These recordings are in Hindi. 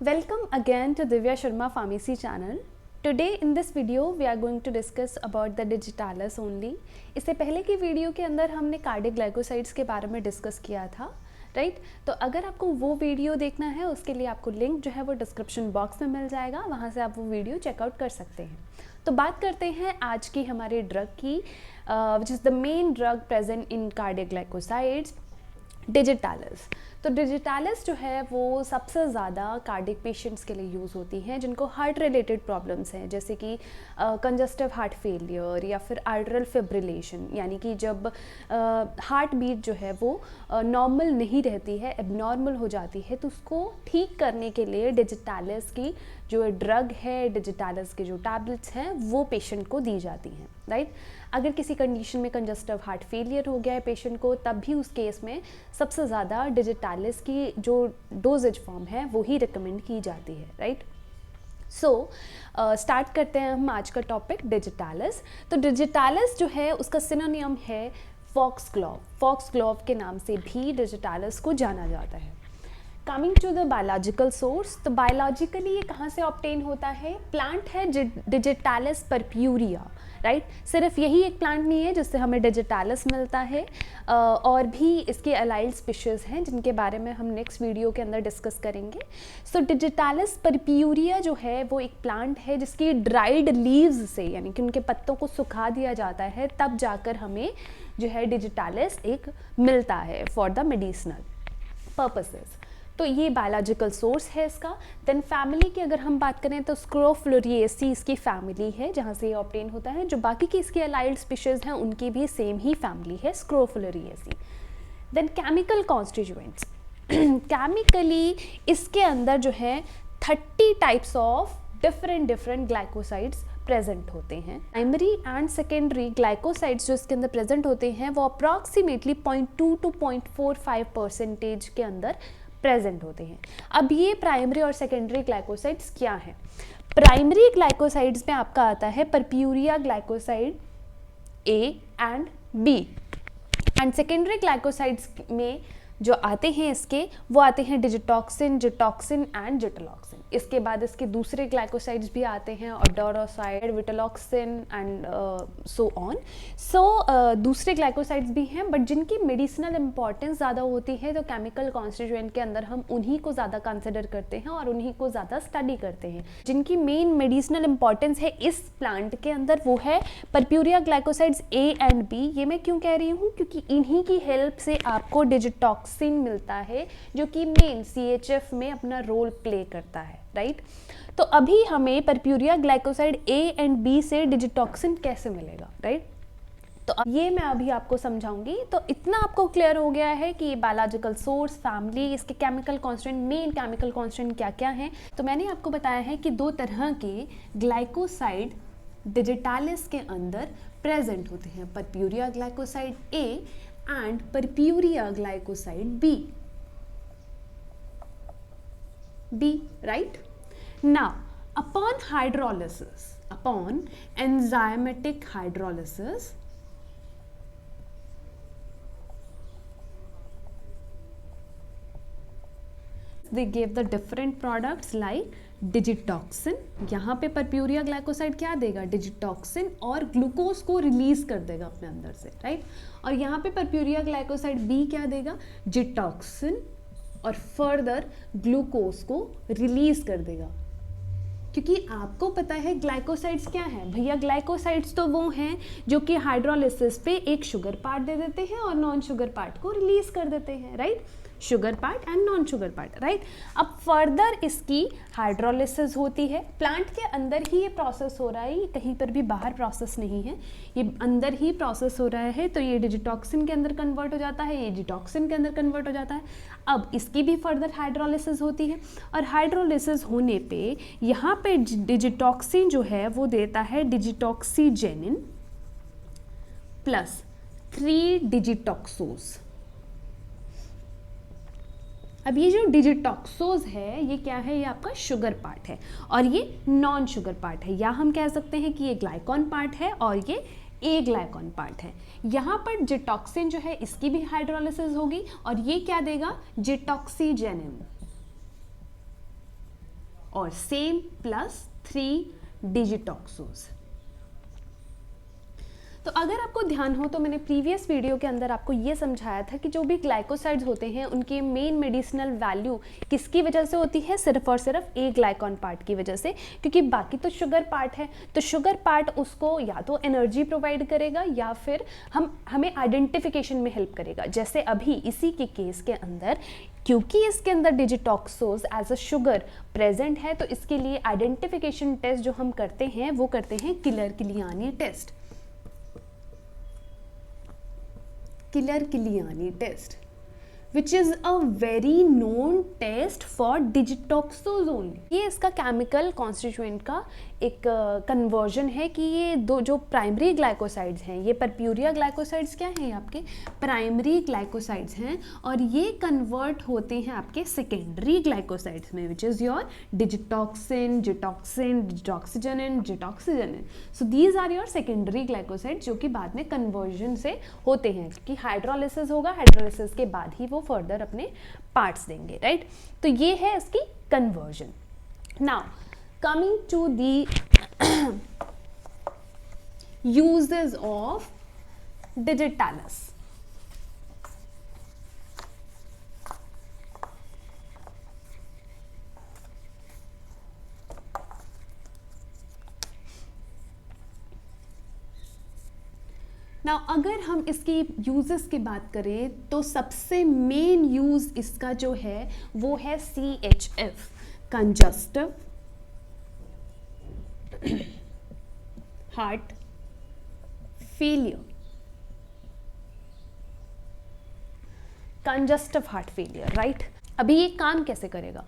Welcome again to Divya Sharma Pharmacy channel. Today in this video we are going to discuss about the digitalis only. इससे पहले की वीडियो के अंदर हमने कार्डिक ग्लाइकोसाइड्स के बारे में डिस्कस किया था, राइट? तो अगर आपको वो वीडियो देखना है उसके लिए आपको लिंक जो है वो डिस्क्रिप्शन बॉक्स में मिल जाएगा, वहाँ से आप वो वीडियो चेकआउट कर सकते हैं। तो बात करते हैं आज की हमारे ड्रग की, which is the main drug present in cardiac glycosides, digitalis. तो डिजिटालिस जो है वो सबसे ज़्यादा कार्डिक पेशेंट्स के लिए यूज़ होती हैं जिनको हार्ट रिलेटेड प्रॉब्लम्स हैं, जैसे कि कंजस्टिव हार्ट फेलियर या फिर आर्टरल फिब्रिलेशन, यानी कि जब हार्ट बीट जो है वो नॉर्मल नहीं रहती है, एबनॉर्मल हो जाती है, तो उसको ठीक करने के लिए डिजिटालिस की जो ड्रग है, डिजिटालिस के जो टैबलेट्स हैं वो पेशेंट को दी जाती हैं, राइट? अगर किसी कंडीशन में कंजस्टिव हार्ट फेलियर हो गया है पेशेंट को, तब भी उस केस में सबसे ज़्यादा डिजिटालिस की जो डोजेज फॉर्म है वो ही रिकमेंड की जाती है, राइट? सो स्टार्ट करते हैं हम आज का टॉपिक डिजिटालिस। तो डिजिटालिस जो है उसका सिनोनियम है फॉक्सग्लोव। फॉक्सग्लोव के नाम से भी डिजिटालिस को जाना जाता है। Coming to the biological source, तो बायोलॉजिकली ये कहाँ से ऑब्टेन होता है? प्लांट है डिजिटालिस परप्यूरिया, राइट? सिर्फ यही एक प्लांट नहीं है जिससे हमें डिजिटालिस मिलता है, और भी इसके अलाइड स्पीशीज़ हैं जिनके बारे में हम नेक्स्ट वीडियो के अंदर डिस्कस करेंगे। सो डिजिटालिस परप्यूरिया जो है वो एक प्लांट है जिसकी ड्राइड लीव्स से, यानी कि उनके पत्तों को सुखा दिया जाता है, तब जाकर हमें जो है डिजिटालिस एक मिलता है फॉर द मेडिसिनल पर्पसेस। तो ये बायोलॉजिकल सोर्स है इसका। देन फैमिली की अगर हम बात करें तो स्क्रोफ्लोरिएसी इसकी फैमिली है जहाँ से ये ऑब्टेन होता है। जो बाकी की इसकी अलाइड स्पीशीज़ हैं उनकी भी सेम ही फैमिली है, स्क्रोफ्लोरिएसी। देन केमिकल कॉन्स्टिट्यूएंट्स, केमिकली इसके अंदर जो है 30 types of different glycosides present होते हैं। प्राइमरी एंड सेकेंडरी ग्लाइकोसाइड्स जो इसके अंदर प्रेजेंट होते हैं वो अप्रॉक्सीमेटली 0.2 to 0.45% के अंदर प्रेजेंट होते हैं। अब ये प्राइमरी और सेकेंडरी ग्लाइकोसाइड्स क्या हैं? प्राइमरी ग्लाइकोसाइड्स में आपका आता है purpurea glycoside A and B, and secondary glycosides में जो आते हैं इसके वो आते हैं डिजिटॉक्सिन, जिटॉक्सिन एंड जिटलॉक्सिन। इसके बाद इसके दूसरे ग्लाइकोसाइड्स भी आते हैं, ऑडोरोसाइड, विटलॉक्सिन एंड सो ऑन। सो दूसरे ग्लाइकोसाइड्स भी हैं, बट जिनकी मेडिसिनल इंपॉर्टेंस ज़्यादा होती है तो केमिकल कॉन्स्टिट्यूएंट के अंदर हम उन्हीं को ज़्यादा कंसिडर करते हैं और उन्हीं को ज़्यादा स्टडी करते हैं। जिनकी मेन मेडिसिनल इंपॉर्टेंस है इस प्लांट के अंदर वो है purpurea glycosides A and B. ये मैं क्यों कह रही हूँ? क्योंकि इन्हीं की हेल्प से आपको डिजिटॉक्सिन मिलता है जो कि मेन CHF में अपना रोल प्ले करता है, राइट? तो अभी हमें purpurea glycoside A and B से डिजिटॉक्सिन कैसे मिलेगा, राइट? तो ये मैं अभी आपको समझाऊंगी। तो इतना आपको क्लियर हो गया है कि बायोलॉजिकल सोर्स, फैमिली, इसके chemical constant, main chemical constant क्या क्या हैं। तो मैंने आपको बताया है कि दो तरह के ग्लाइकोसाइड डिजिटालिस के अंदर प्रेजेंट होते हैं, purpurea glycoside A and Perpuria glycoside B, right? Now, upon hydrolysis, upon enzymatic hydrolysis, they gave the different products like digitoxin. यहाँ पे परप्यूरिया ग्लाइकोसाइड क्या देगा? डिजिटॉक्सिन और ग्लूकोज को रिलीज कर देगा अपने अंदर से, राइट? और यहाँ पे परप्यूरिया ग्लाइकोसाइड बी क्या देगा? जिटॉक्सिन और फर्दर ग्लूकोज को रिलीज कर देगा। क्योंकि आपको पता है ग्लाइकोसाइड्स क्या है भैया? ग्लाइकोसाइड्स तो वो हैं जो कि हाइड्रोलिसिस पे एक शुगर पार्ट दे देते हैं और नॉन शुगर पार्ट को रिलीज कर देते हैं, right? Sugar part and non sugar part, right? अब फर्दर इसकी हाइड्रोलिसिस होती है, प्लांट के अंदर ही ये प्रोसेस हो रहा है, ये कहीं पर भी बाहर प्रोसेस नहीं है, ये अंदर ही प्रोसेस हो रहा है। तो ये डिजिटॉक्सिन के अंदर कन्वर्ट हो जाता है, ये जिटॉक्सिन के अंदर कन्वर्ट हो जाता है। अब इसकी भी फर्दर हाइड्रोलिसिस होती है, और हाइड्रोलिसिस होने पे यहाँ पे डिजिटॉक्सिन जो है वो देता है डिजिटॉक्सीजेनिन प्लस 3 डिजिटॉक्सोज। अब ये जो डिजिटॉक्सोज है ये क्या है? ये आपका शुगर पार्ट है और ये नॉन शुगर पार्ट है, या हम कह सकते हैं कि ये ग्लाइकॉन पार्ट है और ये ए ग्लाइकॉन पार्ट है। यहाँ पर जिटॉक्सिन जो है इसकी भी हाइड्रोलिसिस होगी और ये क्या देगा? जिटॉक्सीजेनिन। और सेम प्लस 3 डिजिटॉक्सोज। तो अगर आपको ध्यान हो तो मैंने प्रीवियस वीडियो के अंदर आपको ये समझाया था कि जो भी ग्लाइकोसाइड्स होते हैं उनके मेन मेडिसिनल वैल्यू किसकी वजह से होती है, सिर्फ और सिर्फ ए ग्लाइकॉन पार्ट की वजह से, क्योंकि बाकी तो शुगर पार्ट है। तो शुगर पार्ट उसको या तो एनर्जी प्रोवाइड करेगा या फिर हमें आइडेंटिफिकेशन में हेल्प करेगा। जैसे अभी इसी के केस के अंदर क्योंकि इसके अंदर digitoxose as a sugar present है, तो इसके लिए आइडेंटिफिकेशन टेस्ट जो हम करते हैं वो करते हैं Keller Kiliani test. Keller Kiliani test which is a very known test for digitoxos only। ये इसका केमिकल कॉन्स्टिट्यूएंट का एक कन्वर्जन है कि ये दो जो प्राइमरी ग्लाइकोसाइड्स हैं, ये परप्यूरिया ग्लाइकोसाइड्स क्या हैं, आपके प्राइमरी ग्लाइकोसाइड्स हैं, और ये कन्वर्ट होते हैं आपके सेकेंडरी ग्लाइकोसाइड्स में, which is your digitoxin, gitoxin, digoxin and gitoxigenin. So these are your secondary glycosides जो कि बाद में कन्वर्जन से होते हैं, कि हाइड्रोलिसिस होगा, हाइड्रोलिसिस के बाद ही वो फर्दर अपने पार्ट्स देंगे, राइट। तो ये है इसकी conversion. Now coming to the uses of digitalis. Now अगर हम इसकी यूजेस की बात करें तो सबसे मेन यूज इसका जो है वो है CHF, congestive heart failure. Congestive heart failure, right. अभी ये काम कैसे करेगा,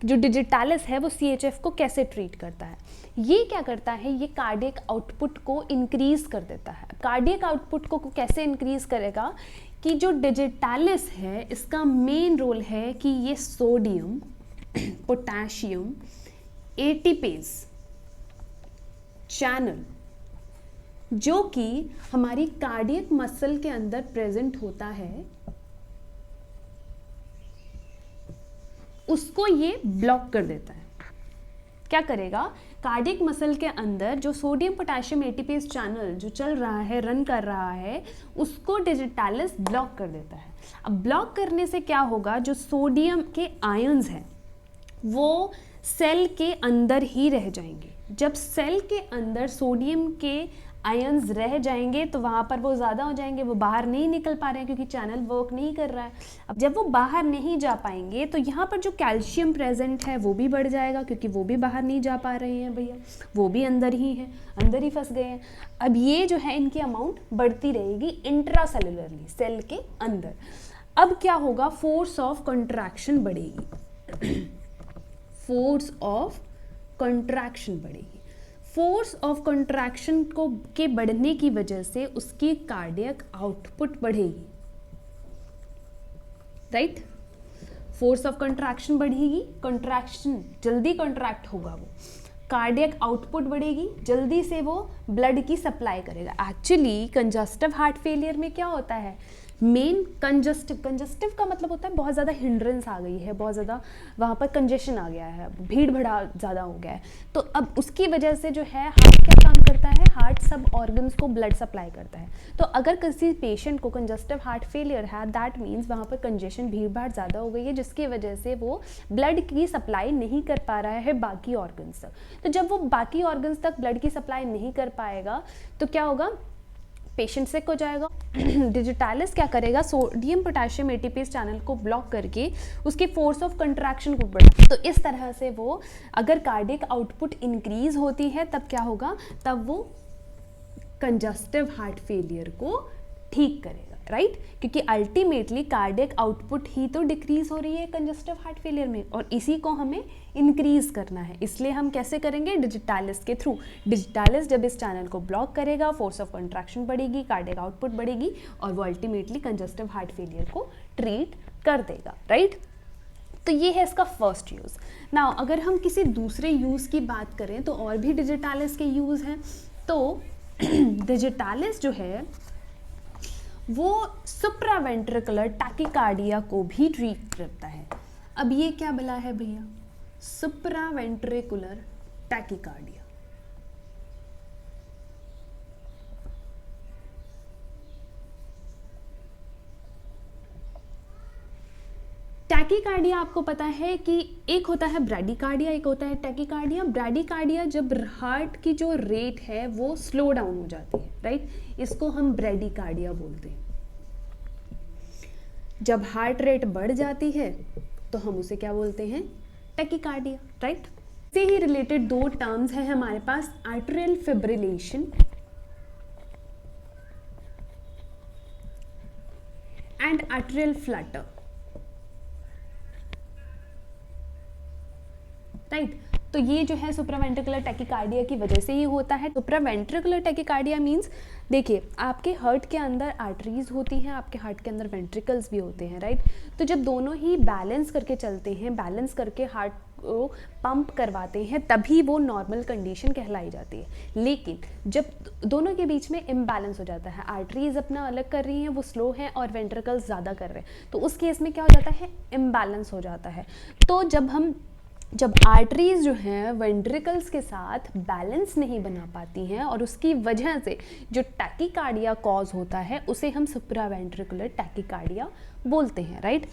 जो डिजिटालिस है वो CHF को कैसे ट्रीट करता है, ये क्या करता है, ये कार्डियक आउटपुट को इंक्रीज कर देता है। कार्डियक आउटपुट को कैसे इंक्रीज करेगा, कि जो डिजिटालिस है इसका मेन रोल है कि ये सोडियम, पोटेशियम, एटीपेज चैनल जो कि हमारी कार्डियक मसल के अंदर प्रेजेंट होता है, उसको ये ब्लॉक कर देता है। क्या करेगा, कार्डियक मसल के अंदर जो सोडियम पोटेशियम एटीपेज चैनल जो चल रहा है, रन कर रहा है, उसको डिजिटालिस ब्लॉक कर देता है। अब ब्लॉक करने से क्या होगा, जो सोडियम के आयंस हैं वो सेल के अंदर ही रह जाएंगे। जब सेल के अंदर सोडियम के आयंस रह जाएंगे तो वहाँ पर वो ज़्यादा हो जाएंगे, वो बाहर नहीं निकल पा रहे हैं क्योंकि चैनल वर्क नहीं कर रहा है। अब जब वो बाहर नहीं जा पाएंगे तो यहाँ पर जो कैल्शियम प्रेजेंट है वो भी बढ़ जाएगा, क्योंकि वो भी बाहर नहीं जा पा रहे हैं भैया, वो भी अंदर ही है, अंदर ही फंस गए हैं। अब ये जो है इनकी अमाउंट बढ़ती रहेगी इंट्रासेलुलरली, सेल के अंदर। अब क्या होगा, फोर्स ऑफ कंट्रैक्शन बढ़ेगी, फोर्स ऑफ कंट्रैक्शन बढ़ेगी। फोर्स ऑफ कंट्रैक्शन को के बढ़ने की वजह से उसकी कार्डियक आउटपुट बढ़ेगी, राइट। फोर्स ऑफ कंट्रैक्शन बढ़ेगी, कंट्रैक्शन जल्दी कंट्रैक्ट होगा, वो कार्डियक आउटपुट बढ़ेगी, जल्दी से वो ब्लड की सप्लाई करेगा। एक्चुअली कंजस्टिव हार्ट फेलियर में क्या होता है, मेन कंजस्टिव का मतलब होता है बहुत ज़्यादा हिंड्रेंस आ गई है, बहुत ज़्यादा वहाँ पर कंजेशन आ गया है, भीड़ भड़ा ज़्यादा हो गया है। तो अब उसकी वजह से जो है हार्ट क्या काम करता है, हार्ट सब ऑर्गन्स को ब्लड सप्लाई करता है। तो अगर किसी पेशेंट को कंजस्टिव हार्ट फेलियर है, दैट मीन्स वहाँ पर कंजेशन भीड़ भाड़ ज़्यादा हो गई है, जिसकी वजह से वो ब्लड की सप्लाई नहीं कर पा रहा है बाकी ऑर्गन्स तक। तो जब वो बाकी ऑर्गन्स तक ब्लड की सप्लाई नहीं कर पाएगा तो क्या होगा, पेशेंट सिक हो जाएगा। डिजिटालिस क्या करेगा, सोडियम पोटेशियम एटीपेज चैनल को ब्लॉक करके उसकी फोर्स ऑफ कंट्रैक्शन को बढ़ा। तो इस तरह से वो अगर कार्डियक आउटपुट इंक्रीज होती है तब क्या होगा, तब वो कंजस्टिव हार्ट फेलियर को ठीक करेगा, राइट। क्योंकि अल्टीमेटली कार्डियक आउटपुट ही तो डिक्रीज हो रही है कंजस्टिव हार्ट फेलियर में, और इसी को हमें इंक्रीज करना है। इसलिए हम कैसे करेंगे, डिजिटालिस के थ्रू। डिजिटालिस जब इस चैनल को ब्लॉक करेगा, फोर्स ऑफ कंट्रैक्शन बढ़ेगी, कार्डियक आउटपुट बढ़ेगी, और वो अल्टीमेटली कंजस्टिव हार्ट फेलियर को ट्रीट कर देगा, राइट। तो ये है इसका फर्स्ट यूज़। नाउ अगर हम किसी दूसरे यूज़ की बात करें तो और भी डिजिटालिस के यूज़ हैं। तो डिजिटालिस जो है वो सुप्रावेंट्रिकुलर टैकिकार्डिया को भी ट्रीट करता है। अब ये क्या भला है भैया, सुप्रावेंट्रिकुलर टैकीकार्डिया। टैकीकार्डिया आपको पता है कि एक होता है ब्रैडीकार्डिया, एक होता है टैकीकार्डिया। ब्रैडीकार्डिया जब हार्ट की जो रेट है वो स्लो डाउन हो जाती है, राइट, इसको हम ब्रैडीकार्डिया बोलते हैं। जब हार्ट रेट बढ़ जाती है तो हम उसे क्या बोलते हैं, टैकीकार्डिया, राइट। से ही रिलेटेड दो टर्म्स हैं हमारे पास, arterial fibrillation and arterial flutter, right. तो ये जो है सुप्रावेंट्रिकुलर टैकीकार्डिया की वजह से ही होता है। सुप्रावेंट्रिकुलर टैकीकार्डिया मींस, देखिए आपके हार्ट के अंदर आर्टरीज होती हैं, आपके हार्ट के अंदर वेंट्रिकल्स भी होते हैं, राइट। तो जब दोनों ही बैलेंस करके चलते हैं, बैलेंस करके हार्ट को पंप करवाते हैं, तभी वो नॉर्मल कंडीशन कहलाई जाती है। लेकिन जब दोनों के बीच में इम्बैलेंस हो जाता है, आर्टरीज अपना अलग कर रही हैं, वो स्लो हैं, और वेंट्रिकल्स ज़्यादा कर रहे हैं, तो उस केस में क्या हो जाता है, इम्बैलेंस हो जाता है। तो जब आर्टरीज जो हैं वेंट्रिकल्स के साथ बैलेंस नहीं बना पाती हैं, और उसकी वजह से जो टैकीकार्डिया कॉज होता है, उसे हम सुप्रावेंट्रिकुलर टैकीकार्डिया बोलते हैं, राइट।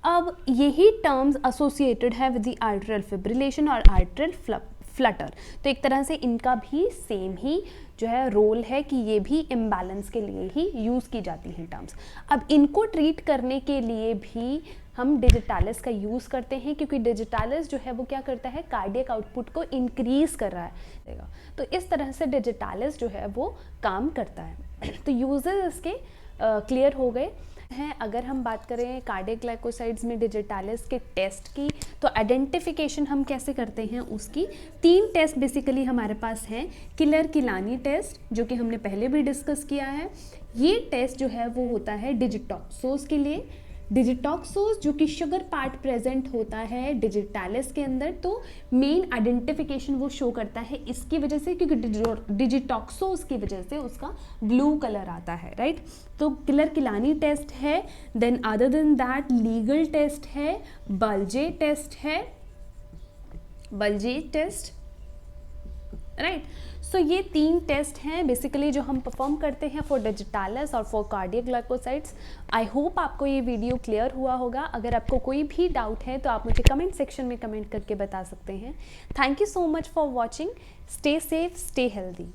अब यही टर्म्स एसोसिएटेड है विद द आर्टेरियल फिब्रिलेशन और आर्टेरियल फ्लटर। तो एक तरह से इनका भी सेम ही जो है रोल है कि ये भी इम्बैलेंस के लिए ही यूज़ की जाती हैं टर्म्स। अब इनको ट्रीट करने के लिए भी हम डिजिटालिस का यूज़ करते हैं, क्योंकि डिजिटालिस जो है वो क्या करता है, कार्डियक आउटपुट को इंक्रीज़ कर रहा है। तो इस तरह से डिजिटालिस जो है वो काम करता है। तो यूजेस इसके क्लियर हो गए हैं। अगर हम बात करें कार्डियक ग्लाइकोसाइड्स में डिजिटालिस के टेस्ट की, तो आइडेंटिफिकेशन हम कैसे करते हैं उसकी, 3 टेस्ट बेसिकली हमारे पास हैं। किलर-किलानी टेस्ट, जो कि हमने पहले भी डिस्कस किया है। ये टेस्ट जो है वो होता है डिजिटॉक्सोज के लिए। डिजिटॉक्सोज जो कि शुगर पार्ट प्रेजेंट होता है डिजिटालिस के अंदर, तो मेन आइडेंटिफिकेशन वो शो करता है इसकी वजह से, क्योंकि डिजिटॉक्सोज की वजह से उसका ब्लू कलर आता है, राइट। तो किलर-किलानी टेस्ट है। Then other than that legal test है, बल्जे टेस्ट है, बल्जे टेस्ट, राइट। सो ये 3 टेस्ट हैं बेसिकली जो हम परफॉर्म करते हैं फॉर डिजिटालिस और for cardiac glycosides. I hope आपको ये वीडियो क्लियर हुआ होगा। अगर आपको कोई भी डाउट है तो आप मुझे कमेंट सेक्शन में कमेंट करके बता सकते हैं। Thank you so much for watching. Stay safe, stay healthy.